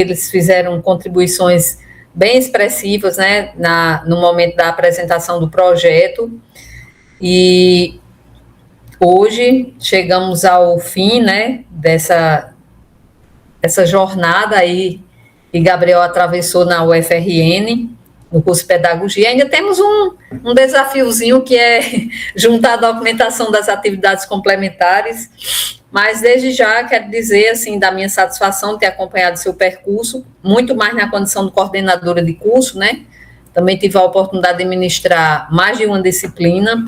eles fizeram contribuições bem expressivas, né, no momento da apresentação do projeto, e hoje chegamos ao fim, né, dessa jornada aí que Gabriel atravessou na UFRN, no curso de Pedagogia. Ainda temos um desafiozinho, que é juntar a documentação das atividades complementares, mas desde já quero dizer, assim, da minha satisfação de ter acompanhado seu percurso, muito mais na condição de coordenadora de curso, né? Também tive a oportunidade de ministrar mais de uma disciplina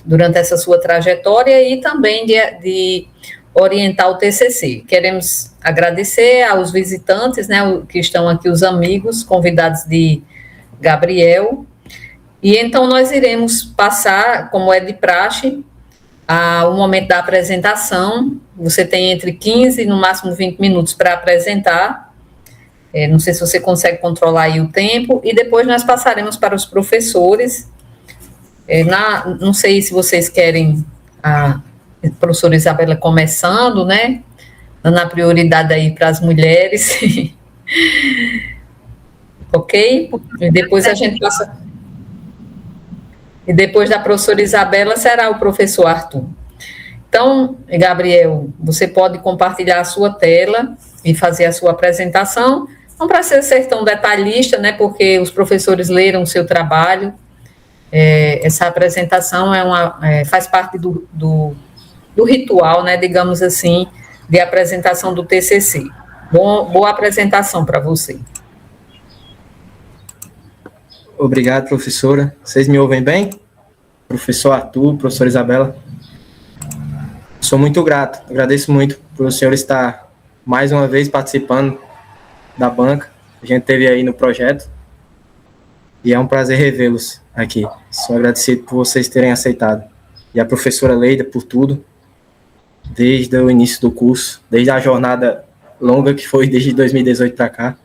durante essa sua trajetória, e também de orientar o TCC. Queremos agradecer aos visitantes, né, que estão aqui, os amigos, convidados de Gabriel, e então nós iremos passar, como é de praxe, o momento da apresentação. Você tem entre 15 e no máximo 20 minutos para apresentar. Não sei se você consegue controlar aí o tempo, e depois nós passaremos para os professores. Não sei se vocês querem a professora Isabela começando, né, dando a prioridade aí para as mulheres. Ok? E depois a gente passa. E depois da professora Isabela será o professor Arthur. Então, Gabriel, você pode compartilhar a sua tela e fazer a sua apresentação. Não precisa ser tão detalhista, né, porque os professores leram o seu trabalho. Essa apresentação faz parte do ritual, né, digamos assim, de apresentação do TCC. Boa apresentação para você. Obrigado, professora. Vocês me ouvem bem? Professor Arthur, professora Isabela. Sou muito grato, agradeço muito por o senhor estar mais uma vez participando da banca. A gente teve aí no projeto, e é um prazer revê-los aqui. Sou agradecido por vocês terem aceitado. E a professora Leida por tudo, desde o início do curso, desde a jornada longa que foi desde 2018 para cá,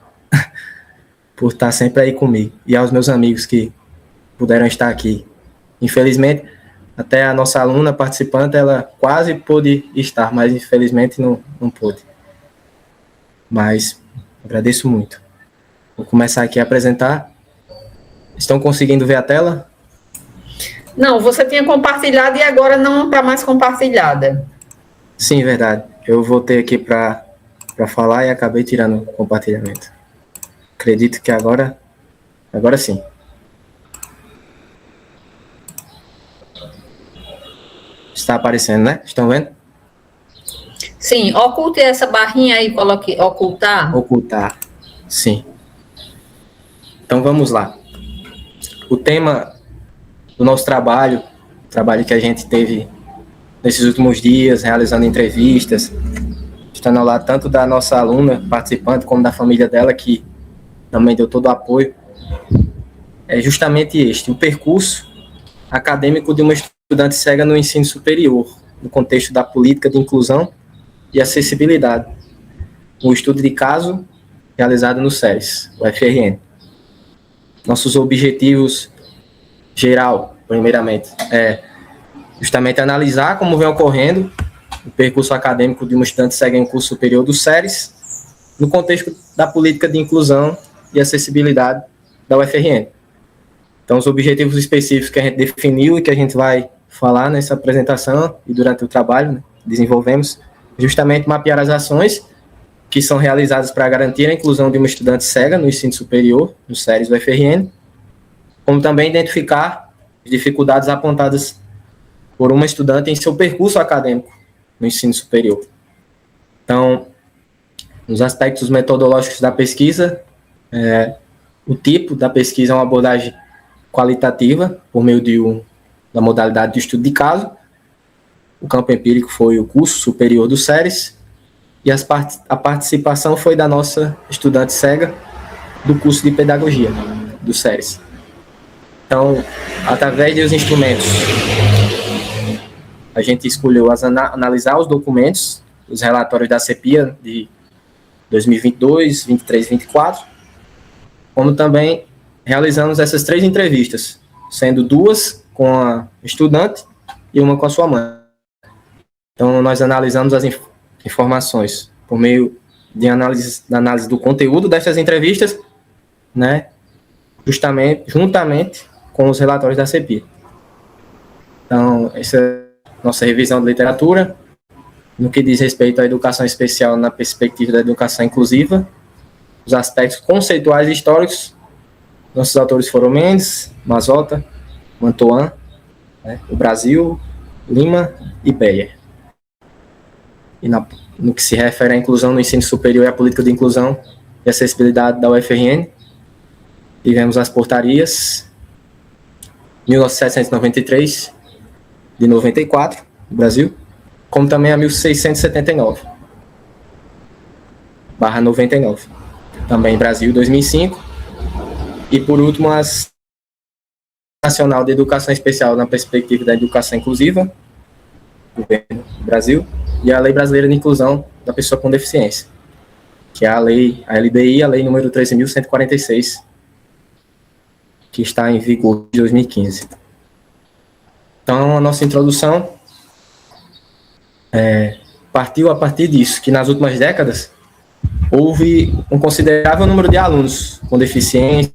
por estar sempre aí comigo. E aos meus amigos que puderam estar aqui. Infelizmente, até a nossa aluna participante, ela quase pôde estar, mas infelizmente não pôde. Mas agradeço muito. Vou começar aqui a apresentar. Estão conseguindo ver a tela? Não, você tinha compartilhado e agora não está mais compartilhada. Sim, verdade. Eu voltei aqui para falar e acabei tirando o compartilhamento. Acredito que agora sim. Está aparecendo, né? Estão vendo? Sim, oculte essa barrinha aí, coloque ocultar. Ocultar, sim. Então vamos lá. O tema do nosso trabalho que a gente teve nesses últimos dias, realizando entrevistas, estando ao lado tanto da nossa aluna participante, como da família dela, que também deu todo o apoio, é justamente este: o percurso acadêmico de uma estudante cega no ensino superior, no contexto da política de inclusão e acessibilidade. Um estudo de caso realizado no SERES, UFRN. Nossos objetivos geral, primeiramente, é justamente analisar como vem ocorrendo o percurso acadêmico de uma estudante cega em curso superior do SERES, no contexto da política de inclusão e acessibilidade da UFRN. Então, os objetivos específicos que a gente definiu e que a gente vai falar nessa apresentação e durante o trabalho, né, desenvolvemos, justamente mapear as ações que são realizadas para garantir a inclusão de uma estudante cega no ensino superior, no SERES do UFRN, como também identificar as dificuldades apontadas por uma estudante em seu percurso acadêmico no ensino superior. Então, nos aspectos metodológicos da pesquisa, o tipo da pesquisa é uma abordagem qualitativa, por meio da modalidade de estudo de caso. O campo empírico foi o curso superior do SERES, e a participação foi da nossa estudante cega do curso de pedagogia do SERES. Então, através dos instrumentos, a gente escolheu analisar os documentos, os relatórios da CEPIA de 2022, 23 e 24, como também realizamos essas 3 entrevistas, sendo 2 com a estudante e uma com a sua mãe. Então, nós analisamos as informações por meio de análise do conteúdo dessas entrevistas, né, juntamente com os relatórios da CEPIA. Então, essa é a nossa revisão de literatura, no que diz respeito à educação especial na perspectiva da educação inclusiva, os aspectos conceituais e históricos. Nossos autores foram Mendes, Mazota, Mantoan, né, o Brasil, Lima e Beyer. E no que se refere à inclusão no ensino superior e à política de inclusão e acessibilidade da UFRN, tivemos as portarias 1793 de 94, do Brasil, como também a 1679, /99, também Brasil 2005, e por último as Nacional de Educação Especial na perspectiva da educação inclusiva, Governo do Brasil, e a Lei Brasileira de Inclusão da Pessoa com Deficiência, que é a LBI, a Lei número 13.146, que está em vigor de 2015. Então, a nossa introdução partiu a partir disso, que nas últimas décadas houve um considerável número de alunos com deficiência,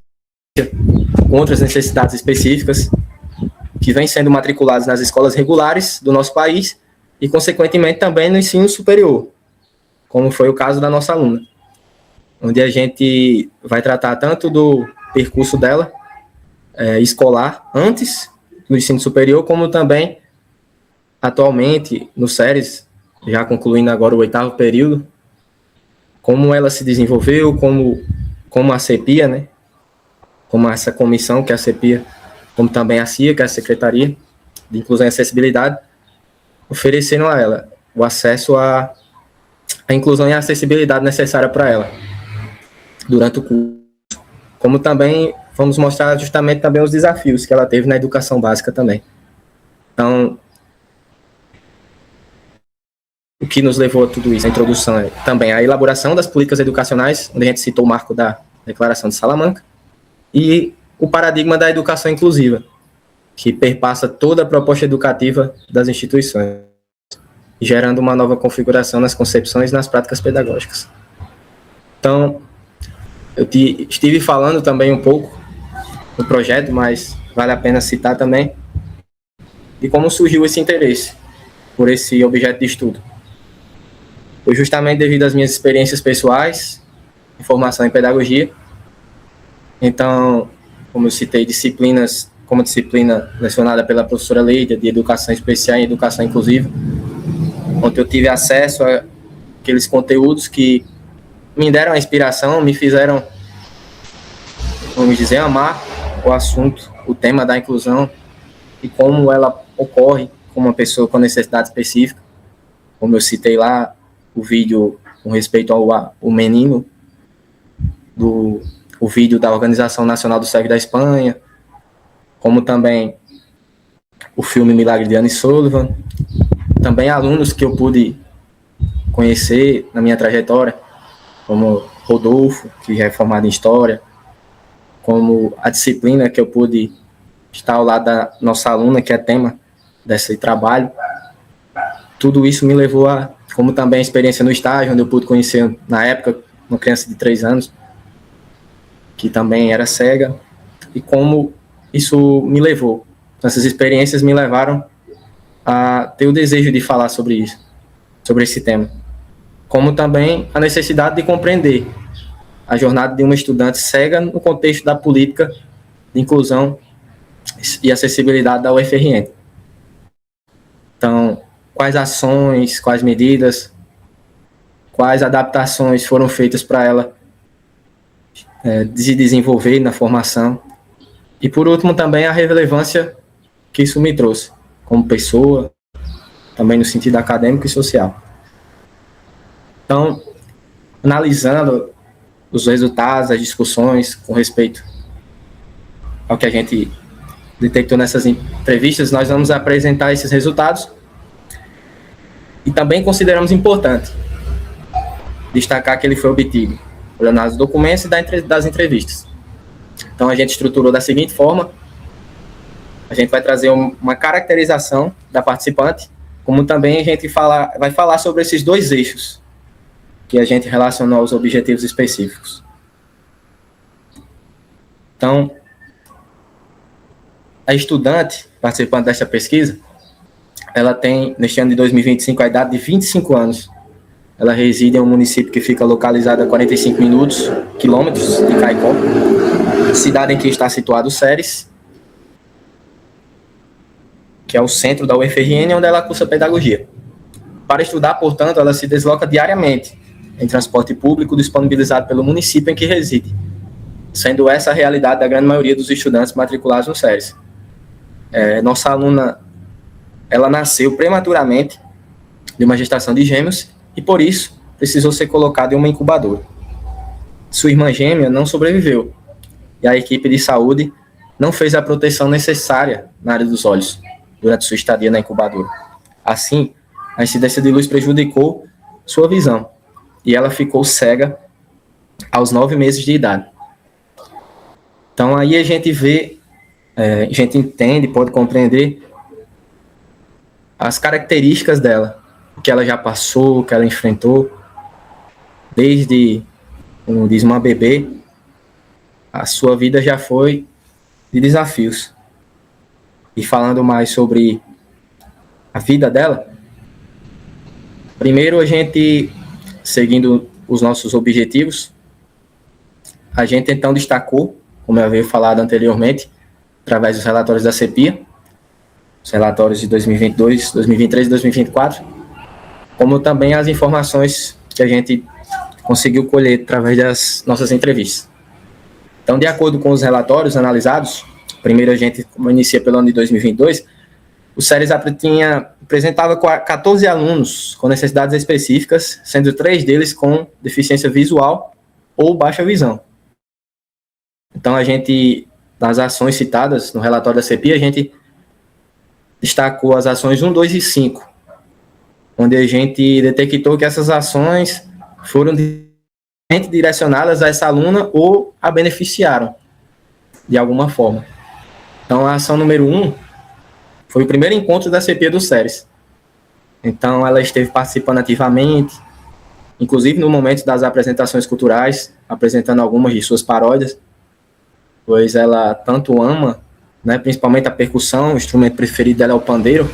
com outras necessidades específicas, que vêm sendo matriculados nas escolas regulares do nosso país e, consequentemente, também no ensino superior, como foi o caso da nossa aluna, onde a gente vai tratar tanto do percurso dela escolar antes do ensino superior, como também atualmente no SERES, já concluindo agora o 8º período, como ela se desenvolveu, como a CEPIA, né, como essa comissão que é a CEPIA, como também a CIA, que é a Secretaria de Inclusão e Acessibilidade, oferecendo a ela o acesso à inclusão e à acessibilidade necessária para ela durante o curso. Como também vamos mostrar justamente também os desafios que ela teve na educação básica também. Então, o que nos levou a tudo isso? A introdução é também a elaboração das políticas educacionais, onde a gente citou o marco da Declaração de Salamanca, e o paradigma da educação inclusiva, que perpassa toda a proposta educativa das instituições, gerando uma nova configuração nas concepções e nas práticas pedagógicas. Então, eu estive falando também um pouco do projeto, mas vale a pena citar também de como surgiu esse interesse por esse objeto de estudo. Foi justamente devido às minhas experiências pessoais, em formação em pedagogia. Então, como eu citei, disciplinas, como a disciplina lecionada pela professora Leida, de Educação Especial e Educação Inclusiva, onde eu tive acesso a aqueles conteúdos que me deram a inspiração, me fizeram, vamos dizer, amar o assunto, o tema da inclusão e como ela ocorre com uma pessoa com necessidade específica. Como eu citei lá, o vídeo com respeito ao menino, o vídeo da Organização Nacional do Cego da Espanha, como também o filme Milagre de Annie Sullivan, também alunos que eu pude conhecer na minha trajetória, como Rodolfo, que é formado em História, como a disciplina que eu pude estar ao lado da nossa aluna, que é tema desse trabalho. Tudo isso me levou como também a experiência no estágio, onde eu pude conhecer, na época, uma criança de 3 anos, que também era cega, e como isso me levou. Essas experiências me levaram a ter o desejo de falar sobre isso, sobre esse tema. Como também a necessidade de compreender a jornada de uma estudante cega no contexto da política de inclusão e acessibilidade da UFRN. Então, quais ações, quais medidas, quais adaptações foram feitas para ela se desenvolver na formação. E, por último, também a relevância que isso me trouxe como pessoa, também no sentido acadêmico e social. Então, analisando os resultados, as discussões com respeito ao que a gente detectou nessas entrevistas, nós vamos apresentar esses resultados e também consideramos importante destacar que ele foi obtido por análise dos documentos e das entrevistas. Então, a gente estruturou da seguinte forma: a gente vai trazer uma caracterização da participante, como também a gente vai falar sobre esses 2 eixos, que a gente relacionou aos objetivos específicos. Então, a estudante participante desta pesquisa, ela tem, neste ano de 2025, a idade de 25 anos. Ela reside em um município que fica localizado a 45 quilômetros de Caicó, cidade em que está situado o Ceres, que é o centro da UFRN, onde ela cursa pedagogia. Para estudar, portanto, ela se desloca diariamente em transporte público disponibilizado pelo município em que reside, sendo essa a realidade da grande maioria dos estudantes matriculados no Ceres. Nossa aluna, ela nasceu prematuramente de uma gestação de gêmeos e, por isso, precisou ser colocada em uma incubadora. Sua irmã gêmea não sobreviveu e a equipe de saúde não fez a proteção necessária na área dos olhos durante sua estadia na incubadora. Assim, a incidência de luz prejudicou sua visão e ela ficou cega aos 9 meses de idade. Então, aí a gente vê, a gente entende, pode compreender as características dela, o que ela já passou, o que ela enfrentou, desde, como diz, uma bebê, a sua vida já foi de desafios. E falando mais sobre a vida dela, primeiro a gente, seguindo os nossos objetivos, a gente então destacou, como eu havia falado anteriormente, através dos relatórios da CEPIA, os relatórios de 2022, 2023 e 2024, como também as informações que a gente conseguiu colher através das nossas entrevistas. Então, de acordo com os relatórios analisados, primeiro a gente inicia pelo ano de 2022, o Ceres apresentava 14 alunos com necessidades específicas, sendo 3 deles com deficiência visual ou baixa visão. Então, a gente, nas ações citadas no relatório da CEPIA, a gente destacou as ações 1, 2 e 5, onde a gente detectou que essas ações foram direcionadas a essa aluna ou a beneficiaram de alguma forma. Então, a ação número 1 foi o primeiro encontro da CEPIA do Ceres. Então, ela esteve participando ativamente, inclusive no momento das apresentações culturais, apresentando algumas de suas paródias, pois ela tanto ama, né, principalmente a percussão, o instrumento preferido dela é o pandeiro,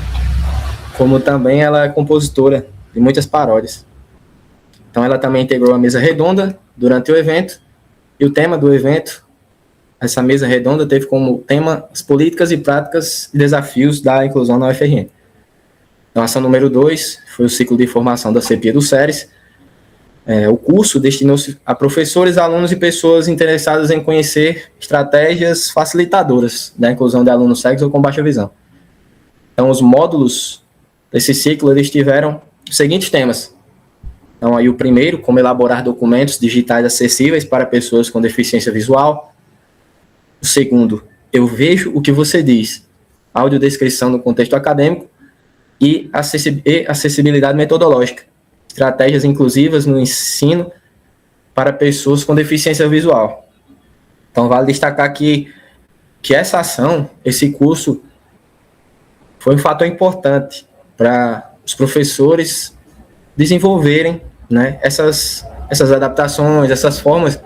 como também ela é compositora de muitas paródias. Então, ela também integrou a mesa redonda durante o evento, e o tema do evento, essa mesa redonda, teve como tema as políticas e práticas e desafios da inclusão na UFRN. Então, a ação número 2 foi o ciclo de formação da CEPIA do Ceres. O curso destinou-se a professores, alunos e pessoas interessadas em conhecer estratégias facilitadoras da inclusão de alunos cegos ou com baixa visão. Então, os módulos desse ciclo, eles tiveram os seguintes temas. Então, aí o primeiro, como elaborar documentos digitais acessíveis para pessoas com deficiência visual. O segundo, eu vejo o que você diz, audiodescrição no contexto acadêmico e acessibilidade metodológica, estratégias inclusivas no ensino para pessoas com deficiência visual. Então, vale destacar que essa ação, esse curso, foi um fator importante para os professores desenvolverem, né, essas adaptações, essas formas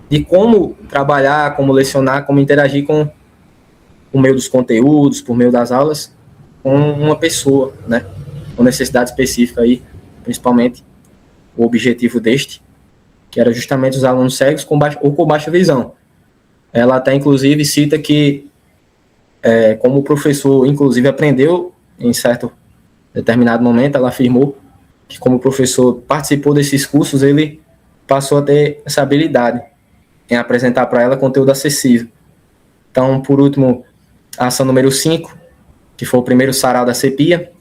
de como trabalhar, como lecionar, como interagir por meio dos conteúdos, por meio das aulas, com uma pessoa, né, com necessidade específica aí, principalmente o objetivo deste, que era justamente os alunos cegos com baixa visão. Ela até, inclusive, cita que, como o professor, inclusive, aprendeu em certo determinado momento, ela afirmou que, como o professor participou desses cursos, ele passou a ter essa habilidade em apresentar para ela conteúdo acessível. Então, por último, a ação número 5, que foi o primeiro sarau da CEPIA,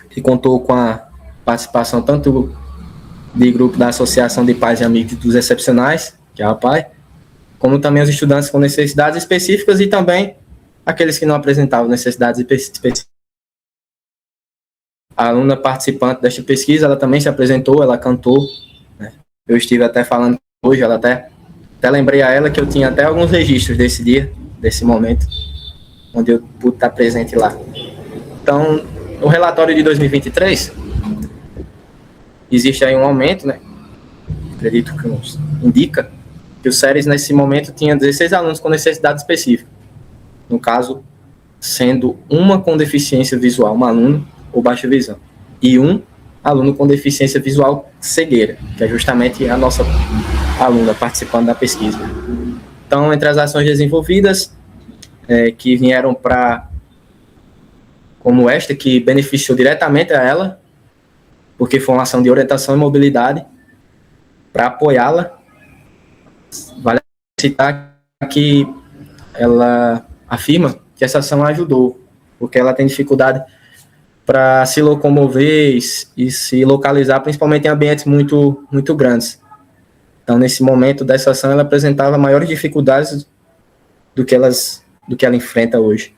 que contou com a participação tanto de grupo da Associação de Pais e Amigos dos Excepcionais, que é a APAE, como também os estudantes com necessidades específicas e também aqueles que não apresentavam necessidades específicas. A aluna participante desta pesquisa, ela também se apresentou, ela cantou, né? Eu estive até falando hoje, ela até lembrei a ela que eu tinha até alguns registros desse dia, desse momento, onde eu pude estar presente lá. Então, no relatório de 2023, existe aí um aumento, né, acredito que nos indica, que o SERES, nesse momento, tinha 16 alunos com necessidade específica. No caso, sendo uma com deficiência visual, um aluno ou baixa visão, e um aluno com deficiência visual cegueira, que é justamente a nossa aluna participando da pesquisa. Então, entre as ações desenvolvidas, que vieram como esta, que beneficiou diretamente a ela, porque foi uma ação de orientação e mobilidade, para apoiá-la, vale citar que ela afirma que essa ação ajudou, porque ela tem dificuldade para se locomover e se localizar, principalmente em ambientes muito, muito grandes. Então, nesse momento dessa ação, ela apresentava maiores dificuldades do que ela enfrenta hoje.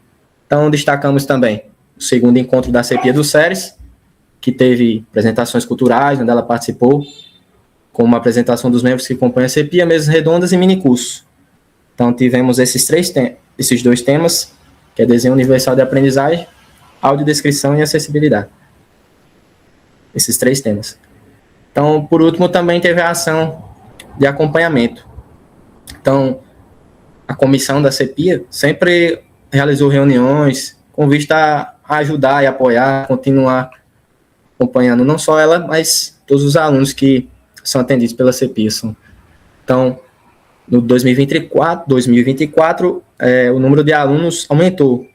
Então, destacamos também o segundo encontro da CEPIA do SERES, que teve apresentações culturais, onde ela participou, com uma apresentação dos membros que compõem a CEPIA, mesas redondas e minicursos. Então, tivemos esses dois temas, que é desenho universal de aprendizagem, audiodescrição e acessibilidade. Esses 3 temas. Então, por último, também teve a ação de acompanhamento. Então, a comissão da CEPIA sempre realizou reuniões com vista a ajudar e apoiar, continuar acompanhando não só ela, mas todos os alunos que são atendidos pela CEPIA. Então, no 2024 o número de alunos aumentou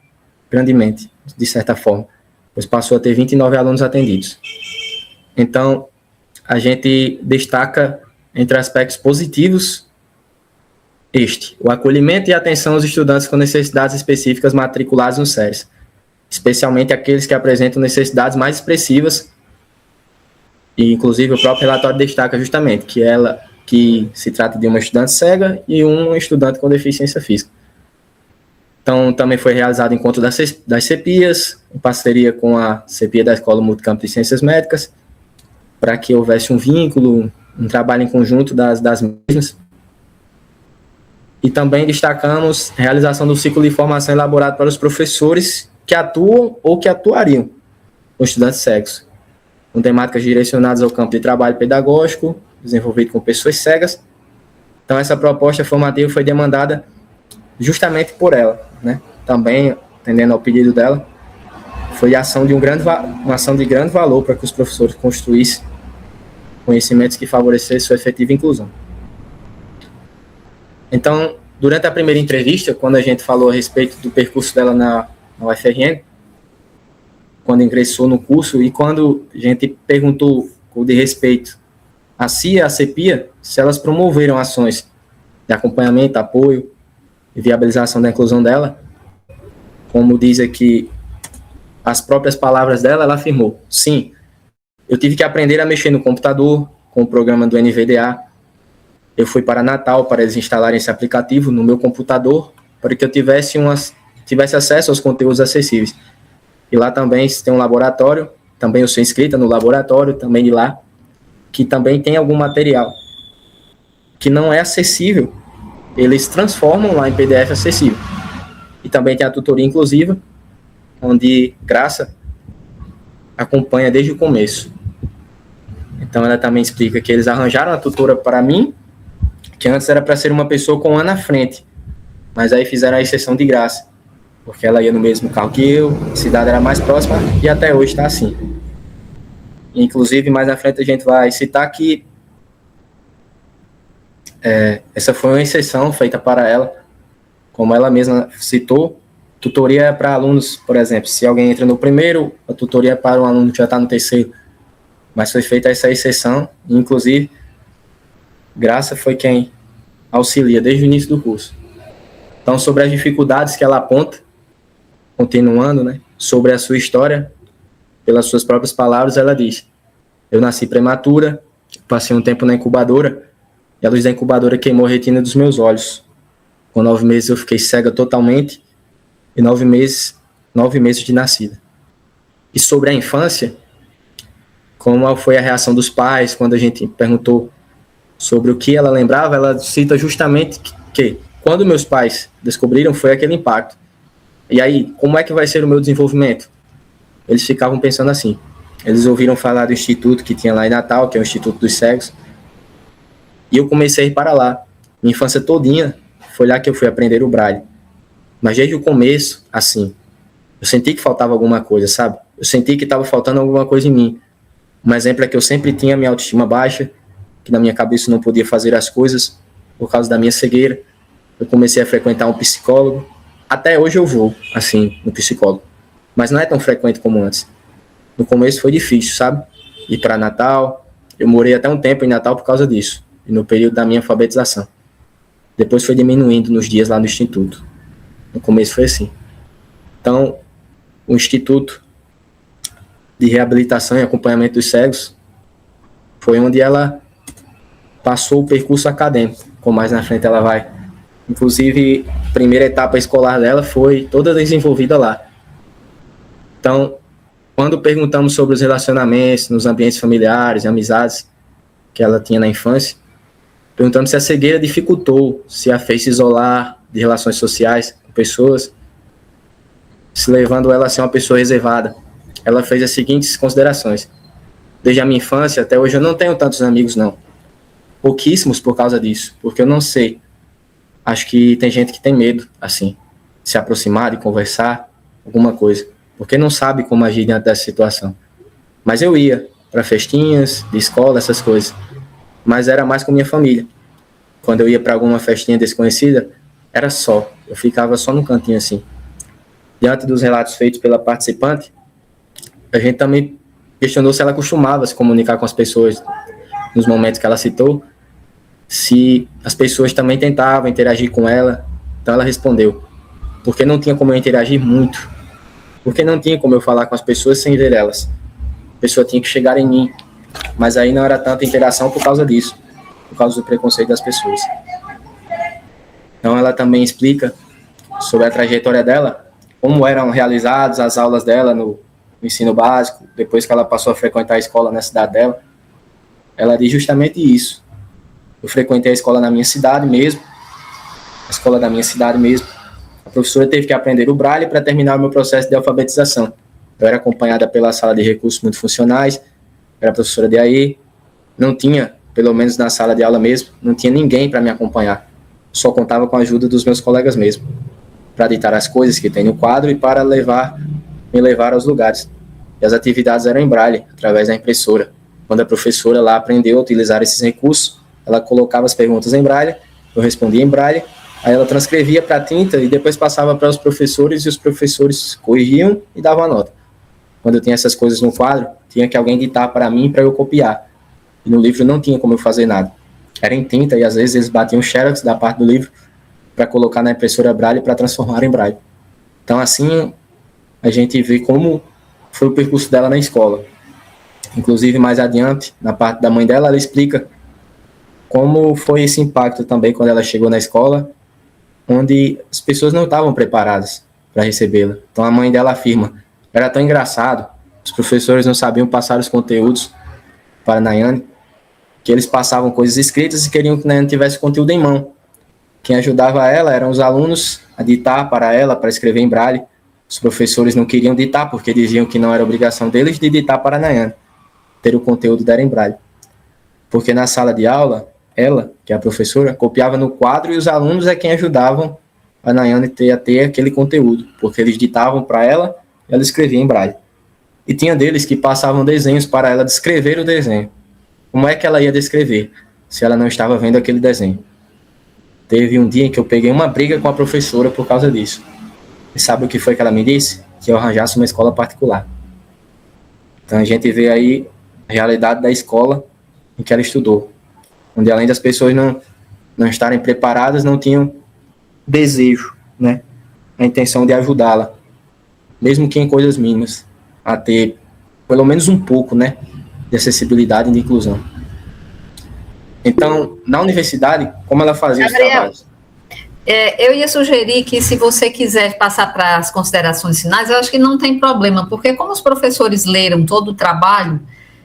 grandemente, de certa forma, pois passou a ter 29 alunos atendidos. Então, a gente destaca entre aspectos positivos o acolhimento e atenção aos estudantes com necessidades específicas matriculados no SERES, especialmente aqueles que apresentam necessidades mais expressivas, e inclusive o próprio relatório destaca justamente que se trata de uma estudante cega e um estudante com deficiência física. Então, também foi realizado o encontro das CEPIAs, em parceria com a CEPIA da Escola Multicampo de Ciências Médicas, para que houvesse um vínculo, um trabalho em conjunto das mesmas. E também destacamos a realização do ciclo de formação elaborado para os professores que atuam ou que atuariam com estudantes cegos, com temáticas direcionadas ao campo de trabalho pedagógico, desenvolvido com pessoas cegas. Então, essa proposta formativa foi demandada justamente por ela, né? Também, atendendo ao pedido dela, foi a ação uma ação de grande valor para que os professores construíssem conhecimentos que favorecessem sua efetiva inclusão. Então, durante a primeira entrevista, quando a gente falou a respeito do percurso dela na UFRN, quando ingressou no curso, e quando a gente perguntou de respeito a si e a CEPIA, se elas promoveram ações de acompanhamento, apoio e viabilização da inclusão dela, como diz aqui as próprias palavras dela, ela afirmou: sim, eu tive que aprender a mexer no computador com o programa do NVDA. Eu fui para Natal para eles instalarem esse aplicativo no meu computador para que eu tivesse acesso aos conteúdos acessíveis. E lá também tem um laboratório, também eu sou inscrita no laboratório, também de lá, que também tem algum material que não é acessível, eles transformam lá em PDF acessível. E também tem a tutoria inclusiva, onde Graça acompanha desde o começo. Então ela também explica que eles arranjaram a tutora para mim, que antes era para ser uma pessoa com um ano à frente, mas aí fizeram a exceção de Graça, porque ela ia no mesmo carro que eu, a cidade era mais próxima, e até hoje está assim. Inclusive, mais à frente a gente vai citar que essa foi uma exceção feita para ela, como ela mesma citou. Tutoria é para alunos, por exemplo, se alguém entra no primeiro, a tutoria é para um aluno que já está no terceiro, mas foi feita essa exceção, e inclusive Graça foi quem auxilia desde o início do curso. Então, sobre as dificuldades que ela aponta, continuando, né, sobre a sua história, pelas suas próprias palavras, ela diz: eu nasci prematura, passei um tempo na incubadora, e a luz da incubadora queimou a retina dos meus olhos. Com 9 meses eu fiquei cega totalmente, e 9 meses de nascida. E sobre a infância, como foi a reação dos pais, quando a gente perguntou sobre o que ela lembrava, ela cita justamente que quando meus pais descobriram, foi aquele impacto. E aí, como é que vai ser o meu desenvolvimento? Eles ficavam pensando assim. Eles ouviram falar do instituto que tinha lá em Natal, que é o Instituto dos Cegos, E eu comecei a ir para lá. Minha infância todinha foi lá que eu fui aprender o braille. Mas desde o começo, assim, eu senti que faltava alguma coisa, sabe? Eu senti que estava faltando alguma coisa em mim. Um exemplo é que eu sempre tinha minha autoestima baixa, que na minha cabeça eu não podia fazer as coisas por causa da minha cegueira. Eu comecei a frequentar um psicólogo. Até hoje eu vou, assim, no psicólogo. Mas não é tão frequente como antes. No começo foi difícil, sabe? Ir para Natal. Eu morei até um tempo em Natal por causa disso. E no período da minha alfabetização. Depois foi diminuindo nos dias lá no instituto. No começo foi assim. Então, o Instituto de Reabilitação e Acompanhamento dos Cegos foi onde ela passou o percurso acadêmico, como mais na frente ela vai. Inclusive, a primeira etapa escolar dela foi toda desenvolvida lá. Então, quando perguntamos sobre os relacionamentos nos ambientes familiares e amizades que ela tinha na infância, perguntamos se a cegueira dificultou, se a fez se isolar de relações sociais com pessoas, se levando ela a ser uma pessoa reservada. Ela fez as seguintes considerações. Desde a minha infância até hoje eu não tenho tantos amigos, não. Pouquíssimos por causa disso, porque eu não sei. Acho que tem gente que tem medo, assim, de se aproximar, de conversar, alguma coisa, porque não sabe como agir diante dessa situação. Mas eu ia para festinhas, de escola, essas coisas. Mas era mais com minha família. Quando eu ia para alguma festinha desconhecida, era só. Eu ficava só no cantinho, assim. Diante dos relatos feitos pela participante, a gente também questionou se ela costumava se comunicar com as pessoas nos momentos que ela citou, se as pessoas também tentavam interagir com ela. Então ela respondeu, porque não tinha como eu interagir muito, porque não tinha como eu falar com as pessoas sem ver elas. A pessoa tinha que chegar em mim, mas aí não era tanta interação por causa disso, por causa do preconceito das pessoas. Então ela também explica sobre a trajetória dela, como eram realizadas as aulas dela no ensino básico, depois que ela passou a frequentar a escola na cidade dela. Ela diz justamente isso. Eu frequentei a escola na minha cidade mesmo, a escola da minha cidade mesmo. A professora teve que aprender o braille para terminar o meu processo de alfabetização. Eu era acompanhada pela sala de recursos multifuncionais, era professora de AE, não tinha, pelo menos na sala de aula mesmo, não tinha ninguém para me acompanhar. Só contava com a ajuda dos meus colegas mesmo, para ditar as coisas que tem no quadro e para me levar aos lugares. E as atividades eram em braille, através da impressora. Quando a professora lá aprendeu a utilizar esses recursos, ela colocava as perguntas em braille, eu respondia em braille, aí ela transcrevia para a tinta e depois passava para os professores e os professores corrigiam e davam a nota. Quando eu tinha essas coisas no quadro, tinha que alguém ditar para mim para eu copiar. E no livro não tinha como eu fazer nada. Era em tinta e às vezes eles batiam xerox da parte do livro para colocar na impressora braille para transformar em braille. Então assim a gente vê como foi o percurso dela na escola. Inclusive mais adiante, na parte da mãe dela, ela explica como foi esse impacto também quando ela chegou na escola, onde as pessoas não estavam preparadas para recebê-la. Então a mãe dela afirma, era tão engraçado, os professores não sabiam passar os conteúdos para a Nayane, que eles passavam coisas escritas e queriam que a Nayane tivesse conteúdo em mão. Quem ajudava ela eram os alunos a ditar para ela, para escrever em braille. Os professores não queriam ditar, porque diziam que não era obrigação deles de ditar para a Nayane, ter o conteúdo dela em braille. Porque na sala de aula, ela, que é a professora, copiava no quadro e os alunos é quem ajudavam a Nayane a ter aquele conteúdo, porque eles ditavam para ela e ela escrevia em braille. E tinha deles que passavam desenhos para ela descrever o desenho. Como é que ela ia descrever se ela não estava vendo aquele desenho? Teve um dia em que eu peguei uma briga com a professora por causa disso. E sabe o que foi que ela me disse? Que eu arranjasse uma escola particular. Então a gente vê aí a realidade da escola em que ela estudou, onde além das pessoas não estarem preparadas, não tinham desejo, né, a intenção de ajudá-la, mesmo que em coisas mínimas, a ter pelo menos um pouco, né, de acessibilidade e de inclusão. Então, na universidade, como ela fazia os trabalhos? Eu ia sugerir que, se você quiser passar para as considerações finais, eu acho que não tem problema, porque como os professores leram todo o trabalho,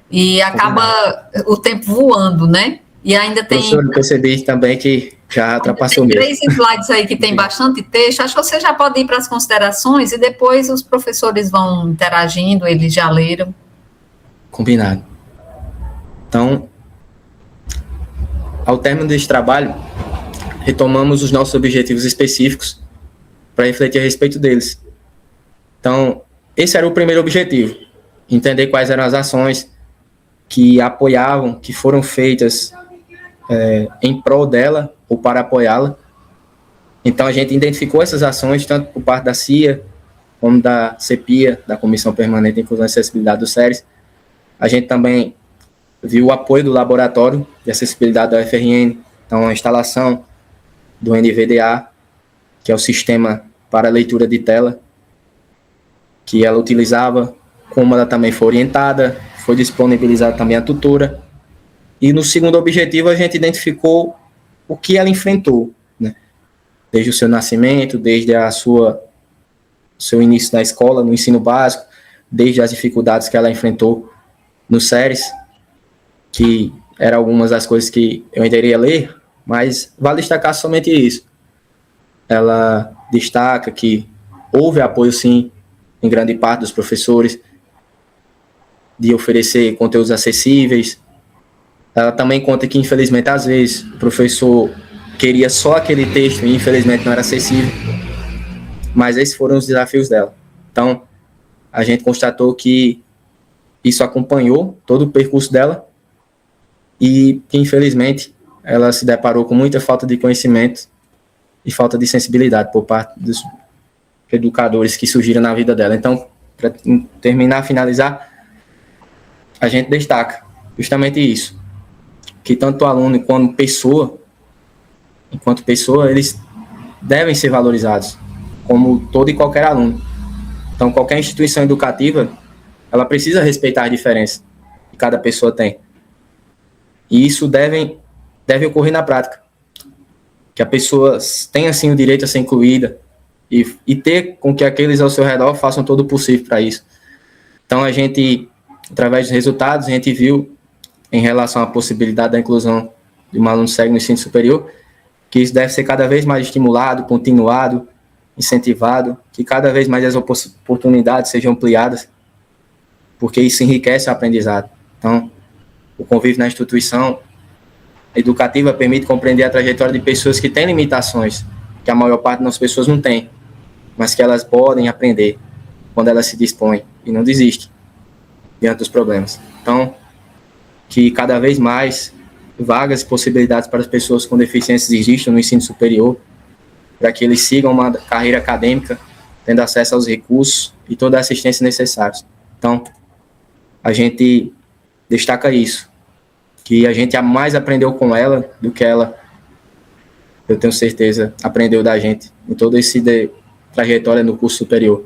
e acaba o tempo voando, né? E ainda tem... Professor, eu percebi também que já ultrapassou mesmo. Tem 3 slides aí que tem bastante texto, acho que você já pode ir para as considerações e depois os professores vão interagindo, eles já leram. Combinado. Então, ao término desse trabalho, retomamos os nossos objetivos específicos para refletir a respeito deles. Então, esse era o primeiro objetivo, entender quais eram as ações que apoiavam, que foram feitas em prol dela ou para apoiá-la. Então, a gente identificou essas ações, tanto por parte da CIA, como da CEPIA, da Comissão Permanente de Inclusão e Acessibilidade do SERES. A gente também viu o apoio do Laboratório de Acessibilidade da UFRN, então a instalação do NVDA, que é o sistema para leitura de tela, que ela utilizava, como ela também foi orientada, foi disponibilizada também a tutora. E no segundo objetivo a gente identificou o que ela enfrentou, né? Desde o seu nascimento, desde seu início na escola, no ensino básico, desde as dificuldades que ela enfrentou no SERES, que eram algumas das coisas que eu ainda iria ler, mas vale destacar somente isso. Ela destaca que houve apoio, sim, em grande parte dos professores, de oferecer conteúdos acessíveis. Ela também conta que, infelizmente, às vezes, o professor queria só aquele texto e, infelizmente, não era acessível. Mas esses foram os desafios dela. Então, a gente constatou que isso acompanhou todo o percurso dela e que, infelizmente, ela se deparou com muita falta de conhecimento e falta de sensibilidade por parte dos educadores que surgiram na vida dela. Então, para terminar, finalizar, a gente destaca justamente isso, que tanto o aluno quanto enquanto pessoa, eles devem ser valorizados, como todo e qualquer aluno. Então, qualquer instituição educativa, ela precisa respeitar a diferença que cada pessoa tem. E isso deve ocorrer na prática. Que a pessoa tenha, sim, o direito a ser incluída e ter com que aqueles ao seu redor façam todo o possível para isso. Então, a gente, através dos resultados, a gente viu, em relação à possibilidade da inclusão de um aluno cego no ensino superior, que isso deve ser cada vez mais estimulado, continuado, incentivado, que cada vez mais as oportunidades sejam ampliadas, porque isso enriquece o aprendizado. Então, o convívio na instituição educativa permite compreender a trajetória de pessoas que têm limitações, que a maior parte das pessoas não tem, mas que elas podem aprender quando elas se dispõem e não desistem diante dos problemas. Então, que cada vez mais vagas e possibilidades para as pessoas com deficiências existam no ensino superior, para que eles sigam uma carreira acadêmica, tendo acesso aos recursos e toda a assistência necessária. Então, a gente destaca isso, que a gente mais aprendeu com ela do que ela, eu tenho certeza, aprendeu da gente em toda essa trajetória no curso superior.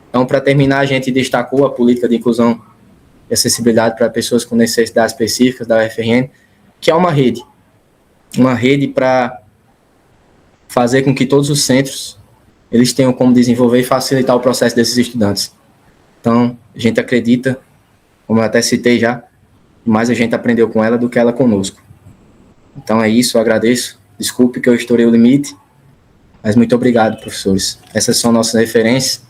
Então, para terminar, a gente destacou a política de inclusão e acessibilidade para pessoas com necessidades específicas da UFRN, que é uma rede para fazer com que todos os centros eles tenham como desenvolver e facilitar o processo desses estudantes. Então, a gente acredita, como eu até citei já, mais a gente aprendeu com ela do que ela conosco. Então é isso, eu agradeço. Desculpe que eu estourei o limite, mas muito obrigado, professores. Essas são nossas referências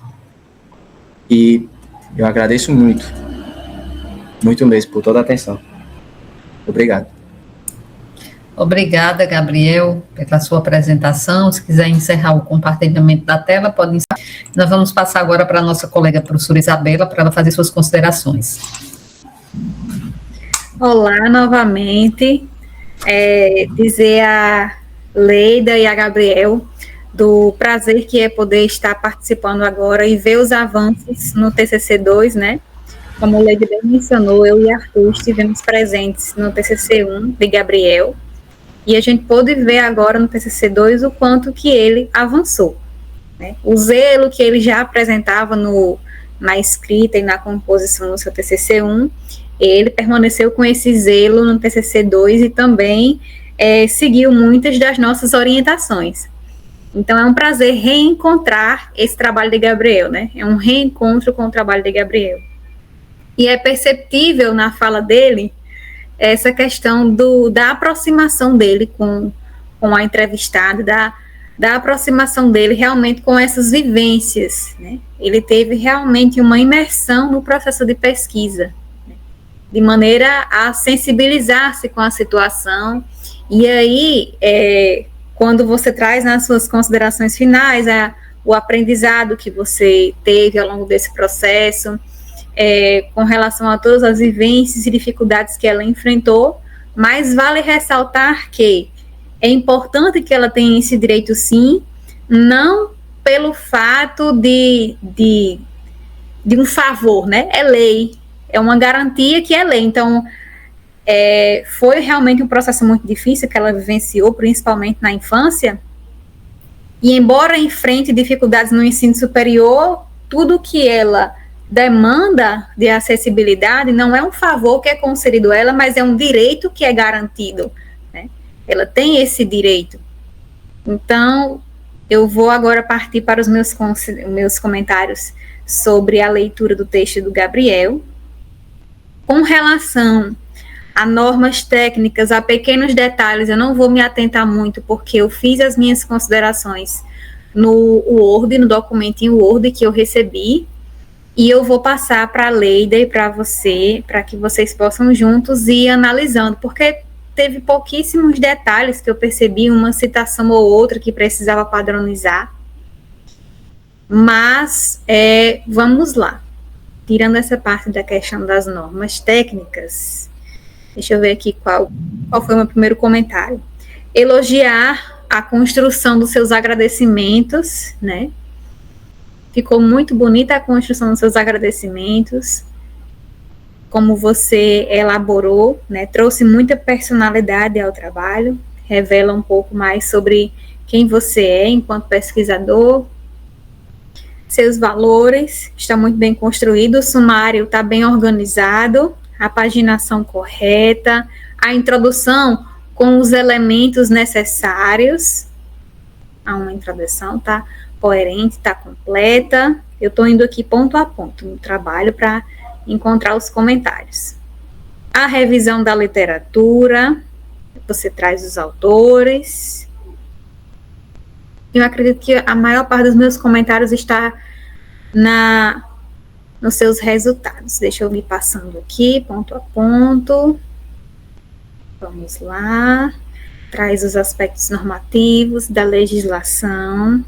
e eu agradeço muito mesmo, por toda a atenção. Obrigado. Obrigada, Gabriel, pela sua apresentação. Se quiser encerrar o compartilhamento da tela, pode encerrar. Nós vamos passar agora para a nossa colega professora Isabela, para ela fazer suas considerações. Olá, novamente. Dizer a Leida e a Gabriel do prazer que é poder estar participando agora e ver os avanços no TCC2, né? Como a Leida bem mencionou, eu e Arthur estivemos presentes no TCC1 de Gabriel, e a gente pôde ver agora no TCC2 o quanto que ele avançou, né? O zelo que ele já apresentava na escrita e na composição no seu TCC1, ele permaneceu com esse zelo no TCC2 e também seguiu muitas das nossas orientações. Então, é um prazer reencontrar esse trabalho de Gabriel, né? É um reencontro com o trabalho de Gabriel. E é perceptível na fala dele essa questão da aproximação dele com a entrevistada, da aproximação dele realmente com essas vivências, né? Ele teve realmente uma imersão no processo de pesquisa, né? De maneira a sensibilizar-se com a situação E aí, quando você traz nas suas considerações finais o aprendizado que você teve ao longo desse processo, com relação a todas as vivências e dificuldades que ela enfrentou, mas vale ressaltar que é importante que ela tenha esse direito sim, não pelo fato de um favor, né? É lei, é uma garantia que é lei. Então, foi realmente um processo muito difícil que ela vivenciou, principalmente na infância, e embora enfrente dificuldades no ensino superior, tudo que ela demanda de acessibilidade não é um favor que é concedido a ela, mas é um direito que é garantido, né? Ela tem esse direito. Então, eu vou agora partir para os meus comentários sobre a leitura do texto do Gabriel. Com relação a normas técnicas, a pequenos detalhes, eu não vou me atentar muito, porque eu fiz as minhas considerações no Word, no documentinho Word que eu recebi, e eu vou passar para a Leida e para você, para que vocês possam juntos ir analisando, porque teve pouquíssimos detalhes que eu percebi, uma citação ou outra que precisava padronizar, mas vamos lá. Tirando essa parte da questão das normas técnicas, deixa eu ver aqui qual foi o meu primeiro comentário. Elogiar a construção dos seus agradecimentos, né? Ficou muito bonita a construção dos seus agradecimentos, como você elaborou, né? Trouxe muita personalidade ao trabalho, revela um pouco mais sobre quem você é enquanto pesquisador. Seus valores, está muito bem construído, o sumário está bem organizado, a paginação correta, a introdução com os elementos necessários, a uma introdução está coerente, está completa. Eu estou indo aqui ponto a ponto no trabalho para encontrar os comentários. A revisão da literatura, você traz os autores. Eu acredito que a maior parte dos meus comentários está nos seus resultados. Deixa eu ir passando aqui, ponto a ponto. Vamos lá. Traz os aspectos normativos da legislação.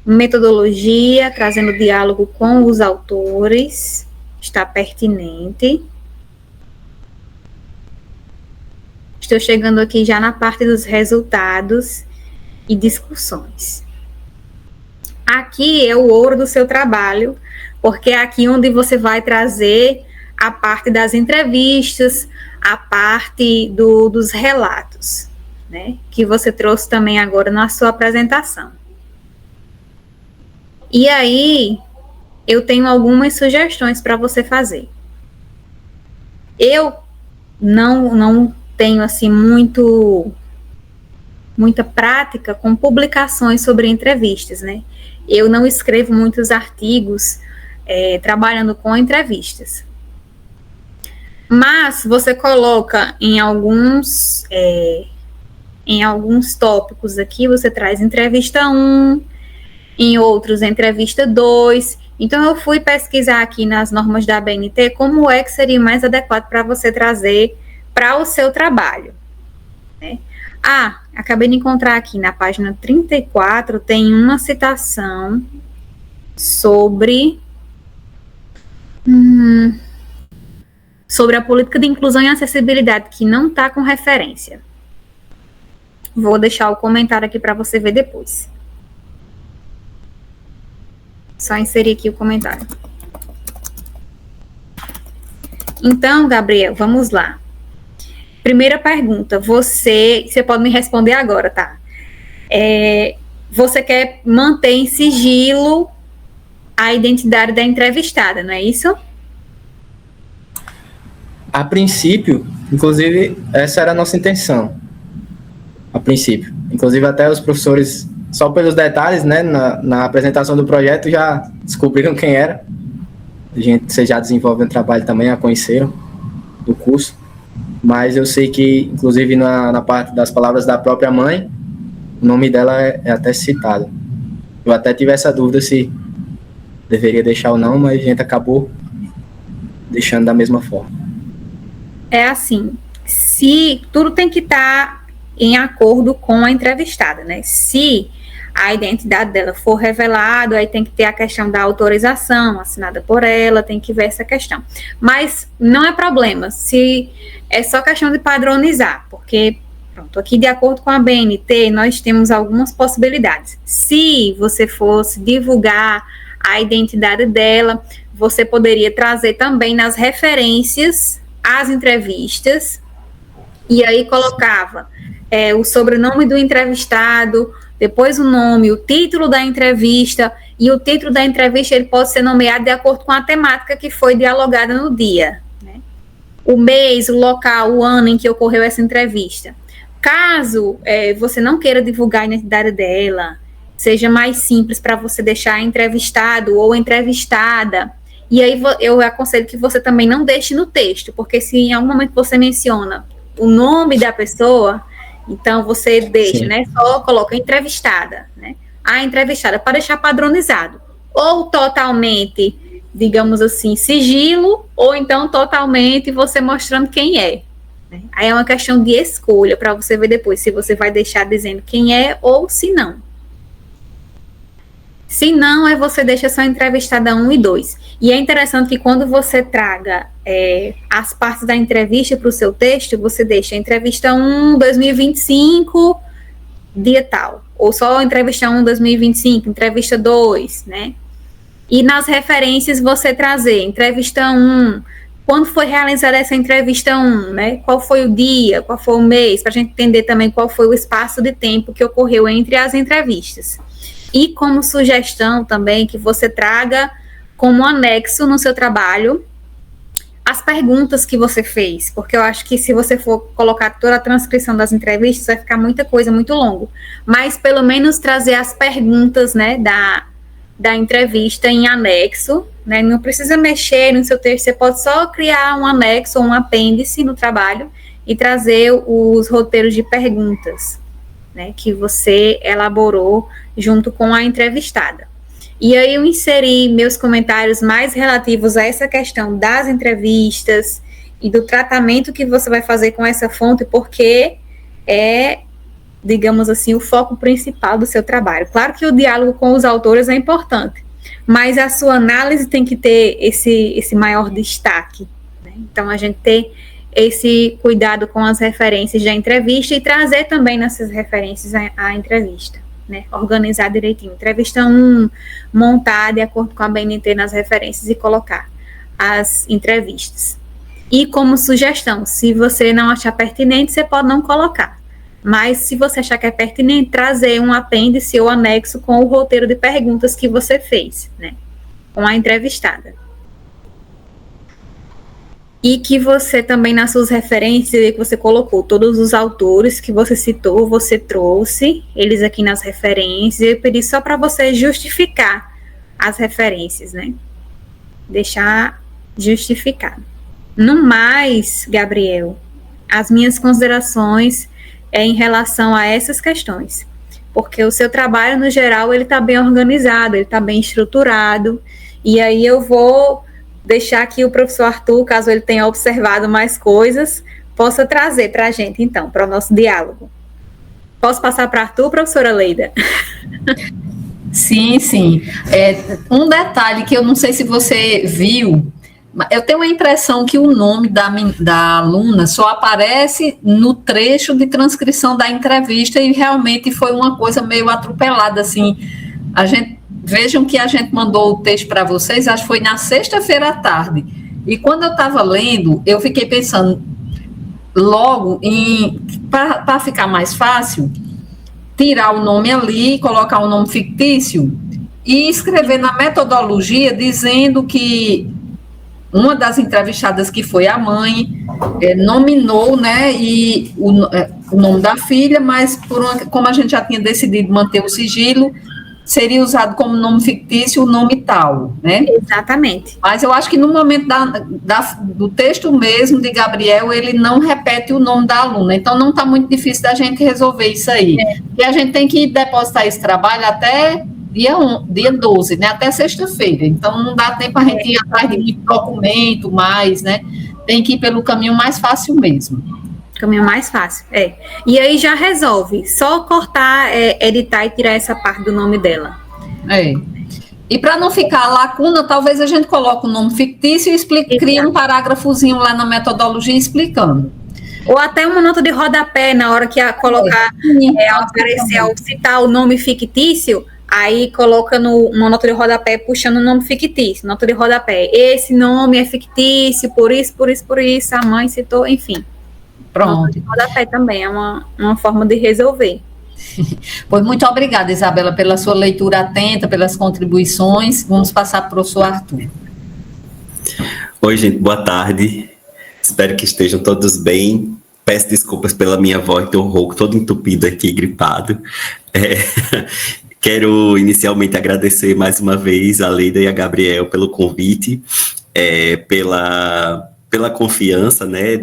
Metodologia, trazendo diálogo com os autores. Está pertinente. Estou chegando aqui já na parte dos resultados e discussões. Aqui é o ouro do seu trabalho, porque é aqui onde você vai trazer a parte das entrevistas, a parte dos relatos, né, que você trouxe também agora na sua apresentação. E aí, eu tenho algumas sugestões para você fazer. Eu não tenho, assim, muita prática com publicações sobre entrevistas, né? Eu não escrevo muitos artigos trabalhando com entrevistas. Mas você coloca em alguns tópicos aqui, você traz entrevista 1, em outros entrevista 2. Então, eu fui pesquisar aqui nas normas da ABNT como é que seria mais adequado para você trazer para o seu trabalho, né? Acabei de encontrar aqui na página 34, tem uma citação sobre a política de inclusão e acessibilidade, que não está com referência. Vou deixar o comentário aqui para você ver depois. Só inserir aqui o comentário. Então, Gabriel, vamos lá. Primeira pergunta, você pode me responder agora, tá? Você quer manter em sigilo a identidade da entrevistada, não é isso? A princípio, inclusive, essa era a nossa intenção. A princípio. Inclusive, até os professores, só pelos detalhes, né, na apresentação do projeto, já descobriram quem era. Vocês já desenvolvem um trabalho também, a conheceram do curso. Mas eu sei que, inclusive, na parte das palavras da própria mãe, o nome dela é até citado. Eu até tive essa dúvida se deveria deixar ou não, mas a gente acabou deixando da mesma forma. É assim, se tudo tem que estar em acordo com a entrevistada, né? Se a identidade dela for revelada, aí tem que ter a questão da autorização assinada por ela, tem que ver essa questão. Mas não é problema, se é só questão de padronizar, porque, pronto, aqui de acordo com a BNT, nós temos algumas possibilidades. Se você fosse divulgar a identidade dela, você poderia trazer também nas referências as entrevistas, e aí colocava o sobrenome do entrevistado, depois o nome, o título da entrevista, e o título da entrevista ele pode ser nomeado de acordo com a temática que foi dialogada no dia, né? O mês, o local, o ano em que ocorreu essa entrevista. Caso você não queira divulgar a identidade dela, seja mais simples para você deixar entrevistado ou entrevistada, e aí eu aconselho que você também não deixe no texto, porque se em algum momento você menciona o nome da pessoa, então você deixa, né? Só coloca entrevistada, né? A entrevistada, para deixar padronizado. Ou totalmente, digamos assim, sigilo, ou então totalmente você mostrando quem é. Né? Aí é uma questão de escolha para você ver depois se você vai deixar dizendo quem é ou se não. Se não, você deixa só entrevistada 1 e 2. E é interessante que quando você traga as partes da entrevista para o seu texto, você deixa entrevista 1, 2025, dia tal. Ou só entrevista 1, 2025, entrevista 2, né? E nas referências você trazer entrevista 1, quando foi realizada essa entrevista 1, né? Qual foi o dia, qual foi o mês, para a gente entender também qual foi o espaço de tempo que ocorreu entre as entrevistas. E como sugestão também que você traga como anexo no seu trabalho as perguntas que você fez, porque eu acho que se você for colocar toda a transcrição das entrevistas, vai ficar muita coisa, muito longo. Mas pelo menos trazer as perguntas, né, da entrevista em anexo, né? Não precisa mexer no seu texto, você pode só criar um anexo ou um apêndice no trabalho e trazer os roteiros de perguntas, né, que você elaborou junto com a entrevistada. E aí eu inseri meus comentários mais relativos a essa questão das entrevistas e do tratamento que você vai fazer com essa fonte, porque é, digamos assim, o foco principal do seu trabalho. Claro que o diálogo com os autores é importante, mas a sua análise tem que ter esse maior destaque, né? Então, a gente ter esse cuidado com as referências da entrevista e trazer também nessas referências a entrevista, né? Organizar direitinho. Entrevista 1, montar de acordo com a BNT nas referências e colocar as entrevistas. E como sugestão, se você não achar pertinente, você pode não colocar. Mas se você achar que é pertinente, trazer um apêndice ou anexo com o roteiro de perguntas que você fez, né? Com a entrevistada. E que você também, nas suas referências, que você colocou todos os autores que você citou, você trouxe eles aqui nas referências, e eu pedi só para você justificar as referências, né? Deixar justificado. No mais, Gabriel, as minhas considerações em relação a essas questões, porque o seu trabalho, no geral, ele está bem organizado, ele está bem estruturado, e aí eu vou deixar aqui o professor Arthur, caso ele tenha observado mais coisas, possa trazer para a gente, então, para o nosso diálogo. Posso passar para Arthur, professora Leida? Sim, sim. Um detalhe que eu não sei se você viu, eu tenho a impressão que o nome da aluna só aparece no trecho de transcrição da entrevista e realmente foi uma coisa meio atropelada, assim. Vejam que a gente mandou o texto para vocês, acho que foi na sexta-feira à tarde. E quando eu estava lendo, eu fiquei pensando logo para ficar mais fácil, tirar o nome ali, colocar um nome fictício e escrever na metodologia dizendo que uma das entrevistadas, que foi a mãe, nominou, né, e o nome da filha, mas como a gente já tinha decidido manter o sigilo, seria usado como nome fictício o nome tal, né? Exatamente. Mas eu acho que no momento do texto mesmo de Gabriel, ele não repete o nome da aluna, então não está muito difícil da gente resolver isso aí. E a gente tem que depositar esse trabalho até dia 12, né? Até sexta-feira, então não dá tempo a gente ir atrás de muito documento mais, né? Tem que ir pelo caminho mais fácil mesmo. Caminho mais fácil, E aí já resolve, só cortar, editar e tirar essa parte do nome dela. E para não ficar lacuna, talvez a gente coloque o nome fictício e cria um parágrafozinho lá na metodologia explicando. Ou até uma nota de rodapé, na hora que colocar, aparecer, ao citar o nome fictício, aí coloca uma nota de rodapé puxando o nome fictício, nota de rodapé. Esse nome é fictício, por isso, a mãe citou, enfim. Pronto. Nota de rodapé também é uma forma de resolver. Pois muito obrigada, Isabela, pela sua leitura atenta, pelas contribuições. Vamos passar para o professor Arthur. Oi, gente, boa tarde. Espero que estejam todos bem. Peço desculpas pela minha voz, estou rouco, todo entupido aqui, gripado. Quero inicialmente agradecer mais uma vez a Leida e a Gabriel pelo convite, pela confiança, né,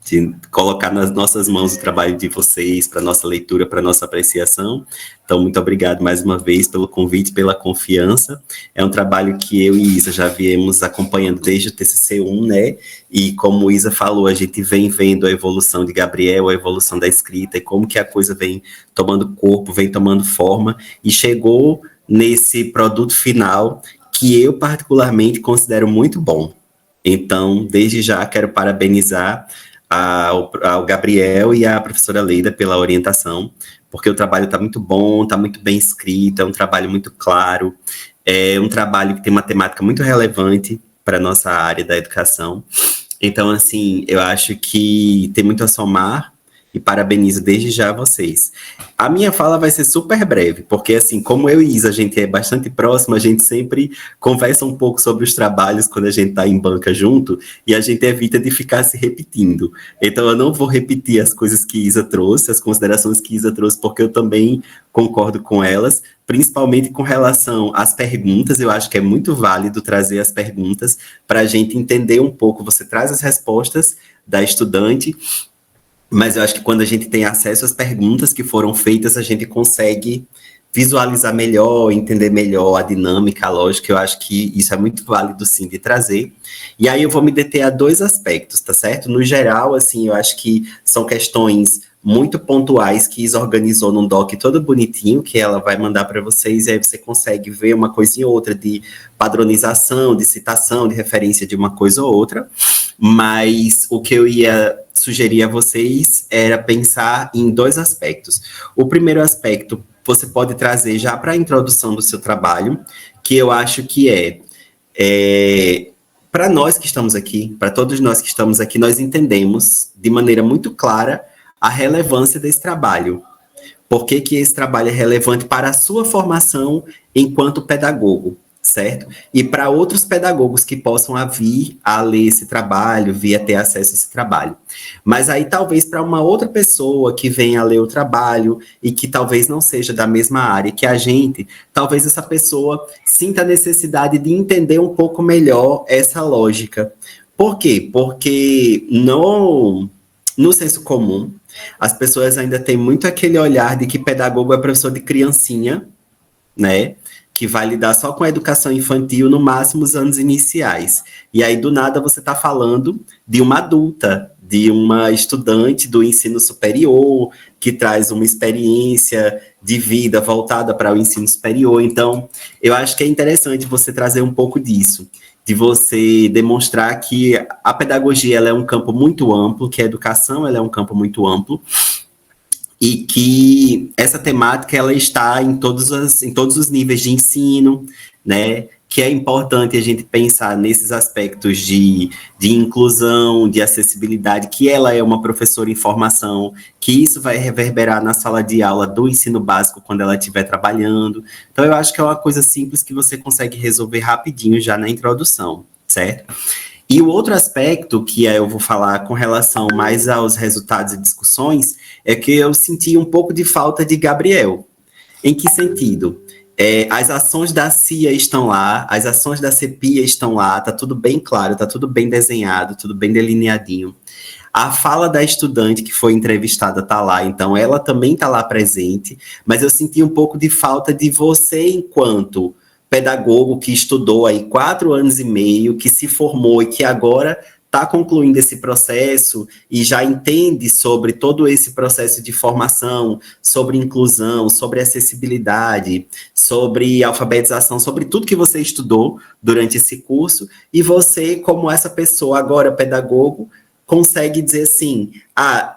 de colocar nas nossas mãos o trabalho de vocês, para nossa leitura, para nossa apreciação. Então, muito obrigado mais uma vez pelo convite, pela confiança. É um trabalho que eu e Isa já viemos acompanhando desde o TCC1, né? E como Isa falou, a gente vem vendo a evolução de Gabriel, a evolução da escrita, e como que a coisa vem tomando corpo, vem tomando forma, e chegou nesse produto final que eu particularmente considero muito bom. Então, desde já, quero parabenizar ao Gabriel e à professora Leida pela orientação, porque o trabalho está muito bom, está muito bem escrito, é um trabalho muito claro, é um trabalho que tem uma temática muito relevante para a nossa área da educação. Então, assim, eu acho que tem muito a somar e parabenizo desde já vocês. A minha fala vai ser super breve, porque assim, como eu e Isa, a gente é bastante próximo, a gente sempre conversa um pouco sobre os trabalhos quando a gente está em banca junto, e a gente evita de ficar se repetindo. Então eu não vou repetir as coisas que Isa trouxe, as considerações que Isa trouxe, porque eu também concordo com elas, principalmente com relação às perguntas. Eu acho que é muito válido trazer as perguntas para a gente entender um pouco. Você traz as respostas da estudante, mas eu acho que quando a gente tem acesso às perguntas que foram feitas, a gente consegue visualizar melhor, entender melhor a dinâmica, a lógica. Eu acho que isso é muito válido, sim, de trazer. E aí eu vou me deter a dois aspectos, tá certo? No geral, assim, eu acho que são questões muito pontuais que Isa organizou num doc todo bonitinho, que ela vai mandar para vocês, e aí você consegue ver uma coisinha ou outra de padronização, de citação, de referência de uma coisa ou outra. Mas o que eu ia sugerir a vocês era pensar em dois aspectos. O primeiro aspecto você pode trazer já para a introdução do seu trabalho, que eu acho que para nós que estamos aqui, para todos nós que estamos aqui, nós entendemos de maneira muito clara a relevância desse trabalho. Por que que esse trabalho é relevante para a sua formação enquanto pedagogo, certo? E para outros pedagogos que possam vir a ler esse trabalho, vir a ter acesso a esse trabalho. Mas aí talvez para uma outra pessoa que venha a ler o trabalho e que talvez não seja da mesma área que a gente, talvez essa pessoa sinta a necessidade de entender um pouco melhor essa lógica. Por quê? Porque no senso comum, as pessoas ainda têm muito aquele olhar de que pedagogo é professor de criancinha, né? Que vai lidar só com a educação infantil, no máximo os anos iniciais. E aí, do nada, você está falando de uma adulta, de uma estudante do ensino superior, que traz uma experiência de vida voltada para o ensino superior. Então, eu acho que é interessante você trazer um pouco disso, de você demonstrar que a pedagogia ela é um campo muito amplo, que a educação ela é um campo muito amplo, e que essa temática ela está em todos os níveis de ensino, né? Que é importante a gente pensar nesses aspectos de inclusão, de acessibilidade, que ela é uma professora em formação, que isso vai reverberar na sala de aula do ensino básico quando ela estiver trabalhando. Então, eu acho que é uma coisa simples que você consegue resolver rapidinho já na introdução, certo? E o outro aspecto que eu vou falar com relação mais aos resultados e discussões é que eu senti um pouco de falta de Gabriel. Em que sentido? As ações da CIA estão lá, as ações da CEPIA estão lá, tá tudo bem claro, tá tudo bem desenhado, tudo bem delineadinho. A fala da estudante que foi entrevistada tá lá, então ela também tá lá presente, mas eu senti um pouco de falta de você enquanto pedagogo que estudou aí 4 anos e meio, que se formou e que agora está concluindo esse processo e já entende sobre todo esse processo de formação, sobre inclusão, sobre acessibilidade, sobre alfabetização, sobre tudo que você estudou durante esse curso, e você, como essa pessoa agora, pedagogo, consegue dizer assim,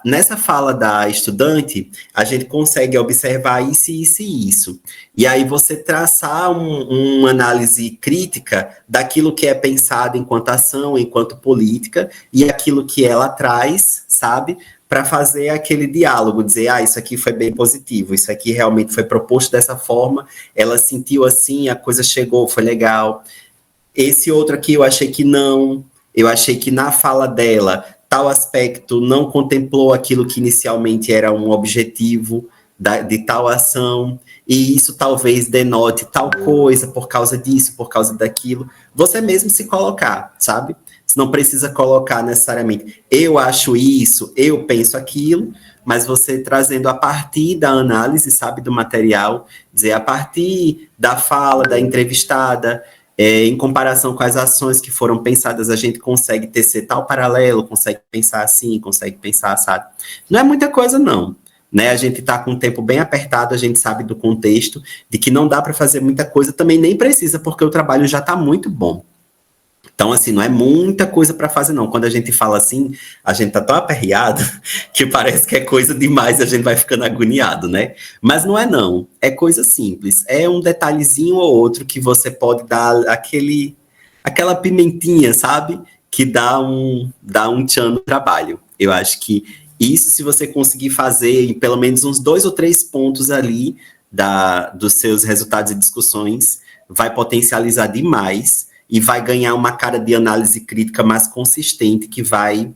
nessa fala da estudante, a gente consegue observar isso, isso e isso. E aí você traçar uma análise crítica daquilo que é pensado enquanto ação, enquanto política, e aquilo que ela traz, sabe? Para fazer aquele diálogo, dizer, isso aqui foi bem positivo, isso aqui realmente foi proposto dessa forma, ela sentiu assim, a coisa chegou, foi legal. Esse outro aqui eu achei que não, eu achei que na fala dela, tal aspecto não contemplou aquilo que inicialmente era um objetivo de tal ação, e isso talvez denote tal coisa por causa disso, por causa daquilo. Você mesmo se colocar, sabe? Você não precisa colocar necessariamente, eu acho isso, eu penso aquilo, mas você trazendo a partir da análise, sabe, do material, dizer a partir da fala da entrevistada, em comparação com as ações que foram pensadas, a gente consegue tecer tal paralelo, consegue pensar assim, consegue pensar assado. Não é muita coisa, não. Né? A gente está com um tempo bem apertado, a gente sabe do contexto, de que não dá para fazer muita coisa, também nem precisa, porque o trabalho já está muito bom. Então, assim, não é muita coisa para fazer, não. Quando a gente fala assim, a gente tá tão aperreado que parece que é coisa demais e a gente vai ficando agoniado, né? Mas não é, não. É coisa simples. É um detalhezinho ou outro que você pode dar aquela pimentinha, sabe? Que dá um tchan no trabalho. Eu acho que isso, se você conseguir fazer em pelo menos uns 2 ou 3 pontos ali dos seus resultados e discussões, vai potencializar demais e vai ganhar uma cara de análise crítica mais consistente que vai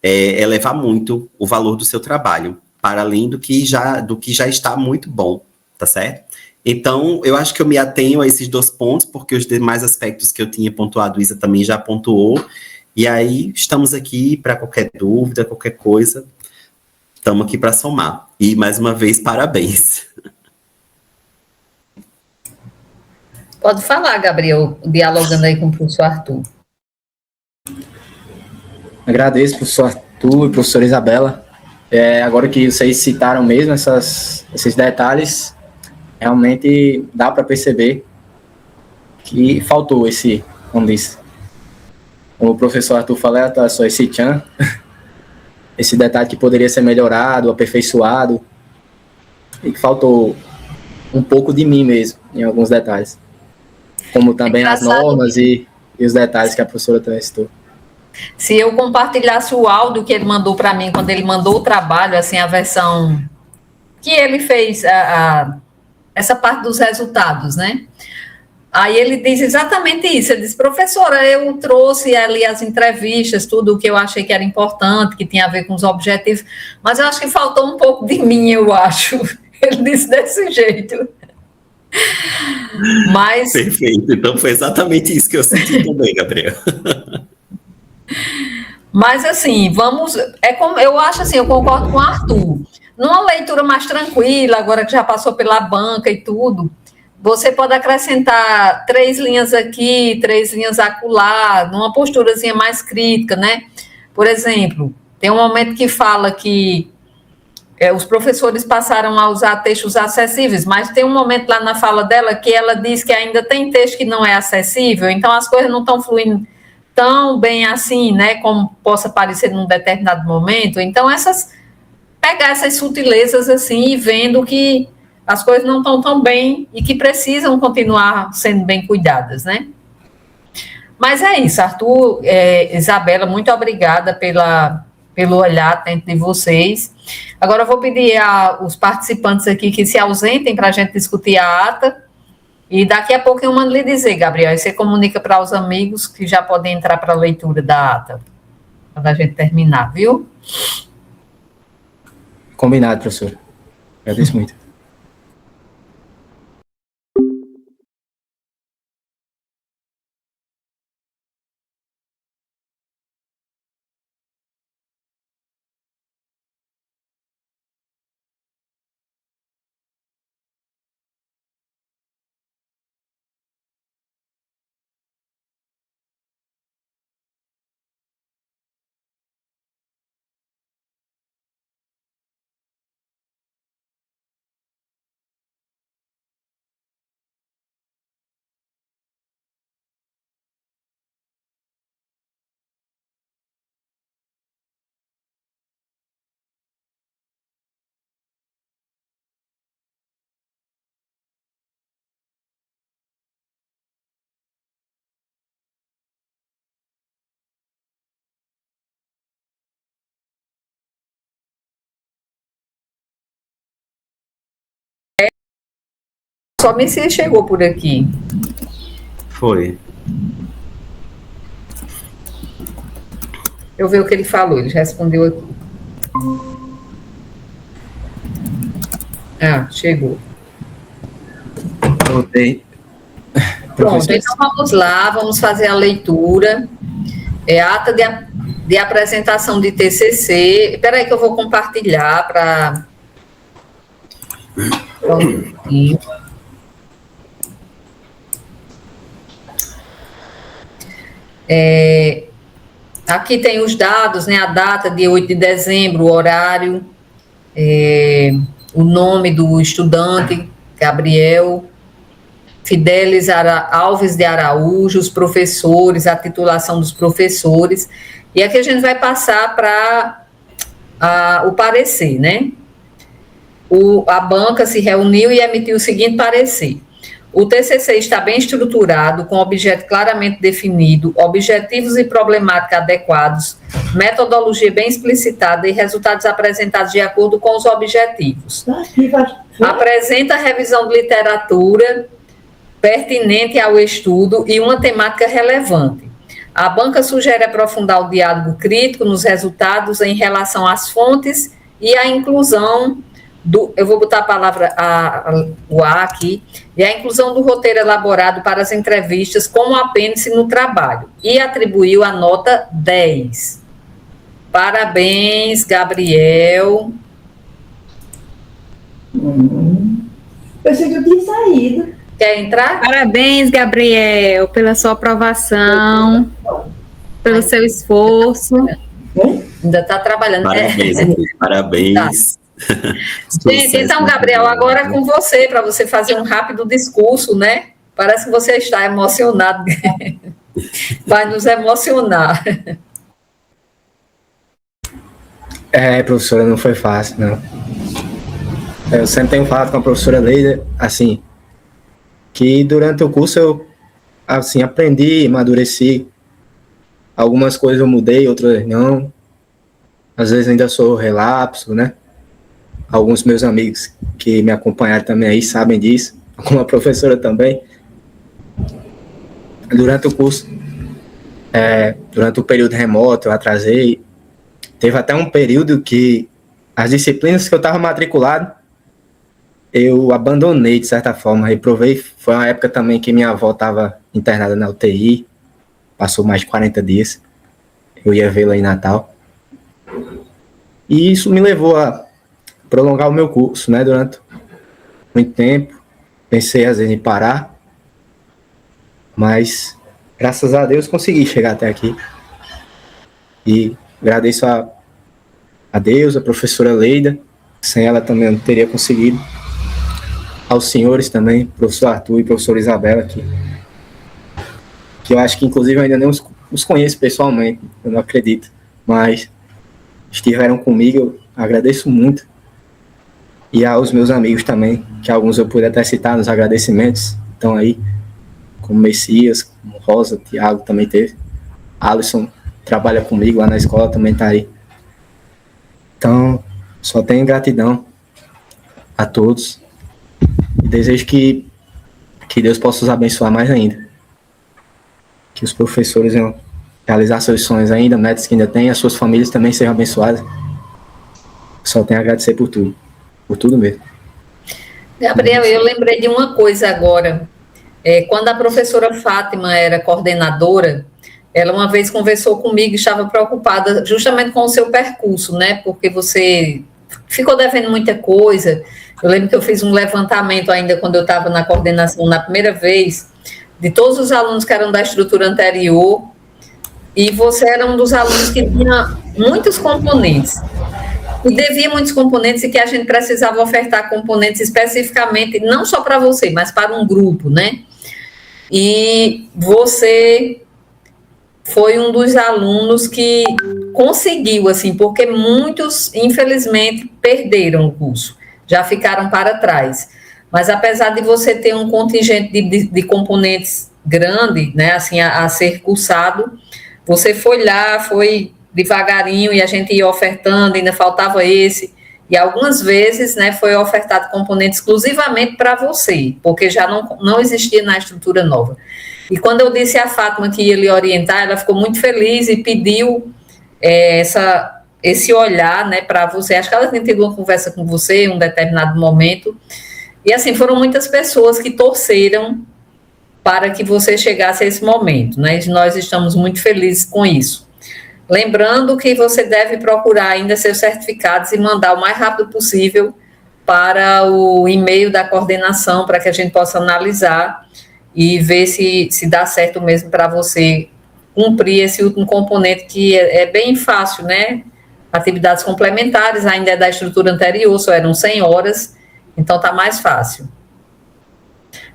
elevar muito o valor do seu trabalho, para além do que já está muito bom, tá certo? Então, eu acho que eu me atenho a esses 2 pontos, porque os demais aspectos que eu tinha pontuado, Isa também já pontuou, e aí estamos aqui para qualquer dúvida, qualquer coisa, estamos aqui para somar. E, mais uma vez, parabéns. Pode falar, Gabriel, dialogando aí com o professor Arthur. Agradeço, professor Arthur e professora Isabela. Agora que vocês citaram mesmo esses detalhes, realmente dá para perceber que faltou como o professor Arthur falou, só esse tchan, esse detalhe que poderia ser melhorado, aperfeiçoado, e que faltou um pouco de mim mesmo, em alguns detalhes. Como também as normas e os detalhes que a professora também citou. Se eu compartilhasse o áudio que ele mandou para mim, quando ele mandou o trabalho, assim, a versão que ele fez, essa parte dos resultados, né? Aí ele diz exatamente isso, ele diz, professora, eu trouxe ali as entrevistas, tudo o que eu achei que era importante, que tinha a ver com os objetivos, mas eu acho que faltou um pouco de mim, eu acho. Ele disse desse jeito. Mas... Perfeito, então foi exatamente isso que eu senti também, Gabriel. Mas assim, eu acho assim, eu concordo com o Arthur. Numa leitura mais tranquila, agora que já passou pela banca e tudo, você pode acrescentar 3 linhas aqui, 3 linhas acolá, numa posturazinha mais crítica, né? Por exemplo, tem um momento que fala que os professores passaram a usar textos acessíveis, mas tem um momento lá na fala dela que ela diz que ainda tem texto que não é acessível, então as coisas não estão fluindo tão bem assim, né, como possa parecer num determinado momento. Então, pegar essas sutilezas assim e vendo que as coisas não estão tão bem e que precisam continuar sendo bem cuidadas, né? Mas é isso, Arthur, Isabela, muito obrigada pelo olhar atento de vocês. Agora eu vou pedir aos participantes aqui que se ausentem para a gente discutir a ata. E daqui a pouco eu mando lhe dizer, Gabriel, aí você comunica para os amigos que já podem entrar para a leitura da ata, quando a gente terminar, viu? Combinado, professor. Agradeço muito. Só Messias chegou por aqui. Foi. Eu ver o que ele falou, ele respondeu aqui. Ah, chegou. Voltei. Pronto, então vamos lá, vamos fazer a leitura. Ata de apresentação de TCC. Espera aí que eu vou compartilhar para... Aqui tem os dados, né? A data de 8 de dezembro, o horário, o nome do estudante, Gabriel Fidelis Alves de Araújo, os professores, a titulação dos professores. E aqui a gente vai passar para o parecer, né? A banca se reuniu e emitiu o seguinte parecer. O TCC está bem estruturado, com objeto claramente definido, objetivos e problemática adequados, metodologia bem explicitada e resultados apresentados de acordo com os objetivos. Apresenta a revisão de literatura pertinente ao estudo e uma temática relevante. A banca sugere aprofundar o diálogo crítico nos resultados em relação às fontes e à inclusão eu vou botar a palavra o A aqui, e a inclusão do roteiro elaborado para as entrevistas como apêndice no trabalho, e atribuiu a nota 10. Parabéns, Gabriel. Pensei que eu tinha saído. Quer entrar? Parabéns, Gabriel, pela sua aprovação, pelo seu esforço. Ainda está trabalhando. Parabéns, parabéns. Tá. Gente, então, Gabriel, agora é com você, para você fazer um rápido discurso, né? Parece que você está emocionado. Vai nos emocionar. Professora, não foi fácil, não. Eu sempre tenho falado com a professora Leida, assim, que durante o curso eu, assim, aprendi, amadureci. Algumas coisas eu mudei, outras não. Às vezes ainda sou relapso, né? Alguns meus amigos que me acompanharam também aí sabem disso, como a professora também. Durante o curso, durante o período remoto, eu atrasei. Teve até um período que as disciplinas que eu estava matriculado, eu abandonei, de certa forma, reprovei. Foi uma época também que minha avó estava internada na UTI, passou mais de 40 dias. Eu ia vê-la em Natal. E isso me levou a prolongar o meu curso, né, durante muito tempo. Pensei às vezes em parar, mas graças a Deus consegui chegar até aqui. E agradeço a Deus, a professora Leida, sem ela também eu não teria conseguido. Aos senhores também, professor Arthur e professora Isabela, que eu acho que inclusive eu ainda nem os conheço pessoalmente, eu não acredito, mas estiveram comigo, eu agradeço muito. E aos meus amigos também, que alguns eu pude até citar nos agradecimentos, estão aí, como Messias, como Rosa, Tiago também teve, Alisson trabalha comigo lá na escola, também está aí. Então, só tenho gratidão a todos e desejo que Deus possa os abençoar mais ainda. Que os professores venham realizar seus sonhos ainda, metas que ainda têm, as suas famílias também sejam abençoadas. Só tenho a agradecer por tudo mesmo. Gabriel, eu lembrei de uma coisa agora. Quando a professora Fátima era coordenadora, ela uma vez conversou comigo e estava preocupada justamente com o seu percurso, né? Porque você ficou devendo muita coisa. Eu lembro que eu fiz um levantamento ainda quando eu estava na coordenação na primeira vez, de todos os alunos que eram da estrutura anterior, e você era um dos alunos que tinha muitos componentes. E devia muitos componentes e que a gente precisava ofertar componentes especificamente, não só para você, mas para um grupo, né? E você foi um dos alunos que conseguiu, assim, porque muitos, infelizmente, perderam o curso, já ficaram para trás. Mas apesar de você ter um contingente de componentes grande, né, assim, a ser cursado, você foi lá, foi devagarinho e a gente ia ofertando, ainda faltava esse, E algumas vezes, né, foi ofertado componente exclusivamente para você, porque já não existia na estrutura nova. E quando eu disse à Fátima que ia lhe orientar, ela ficou muito feliz e pediu esse olhar, né, para você. Acho que ela tinha tido uma conversa com você em um determinado momento. E assim, foram muitas pessoas que torceram para que você chegasse a esse momento, né? E nós estamos muito felizes com isso. Lembrando que você deve procurar ainda seus certificados e mandar o mais rápido possível para o e-mail da coordenação, para que a gente possa analisar e ver se dá certo mesmo para você cumprir esse último componente, que é bem fácil, né? Atividades complementares, ainda é da estrutura anterior, só eram 100 horas, então está mais fácil.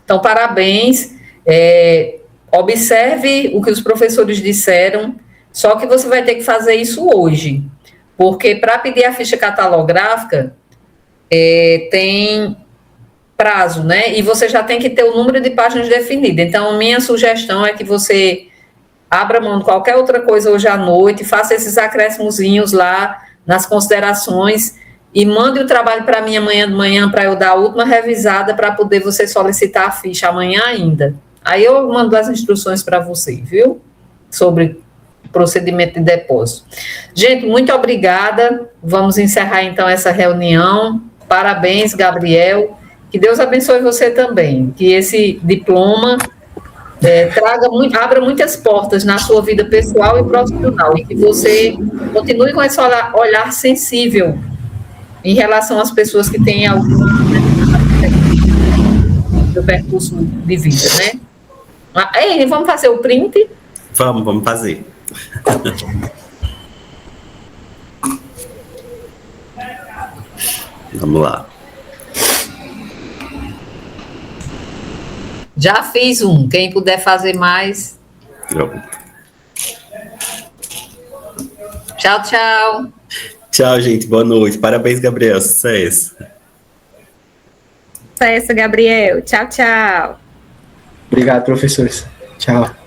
Então, parabéns. Observe o que os professores disseram, só que você vai ter que fazer isso hoje, porque para pedir a ficha catalográfica tem prazo, né? E você já tem que ter o número de páginas definido. Então, minha sugestão é que você abra mão de qualquer outra coisa hoje à noite, faça esses acréscimozinhos lá nas considerações e mande o trabalho para mim amanhã de manhã para eu dar a última revisada para poder você solicitar a ficha amanhã ainda. Aí eu mando as instruções para você, viu? Sobre procedimento de depósito. Gente, muito obrigada. Vamos encerrar então essa reunião. Parabéns, Gabriel. Que Deus abençoe você também. Que esse diploma abra muitas portas na sua vida pessoal e profissional. E que você continue com esse olhar sensível em relação às pessoas que têm algum do percurso de vida, né? Ei, vamos fazer o print? Vamos fazer. Vamos lá. Já fiz um. Quem puder fazer mais. Pronto. Tchau, tchau. Tchau, gente. Boa noite. Parabéns, Gabriel. Sucesso. Sucesso, Gabriel. Tchau, tchau. Obrigado, professores. Tchau.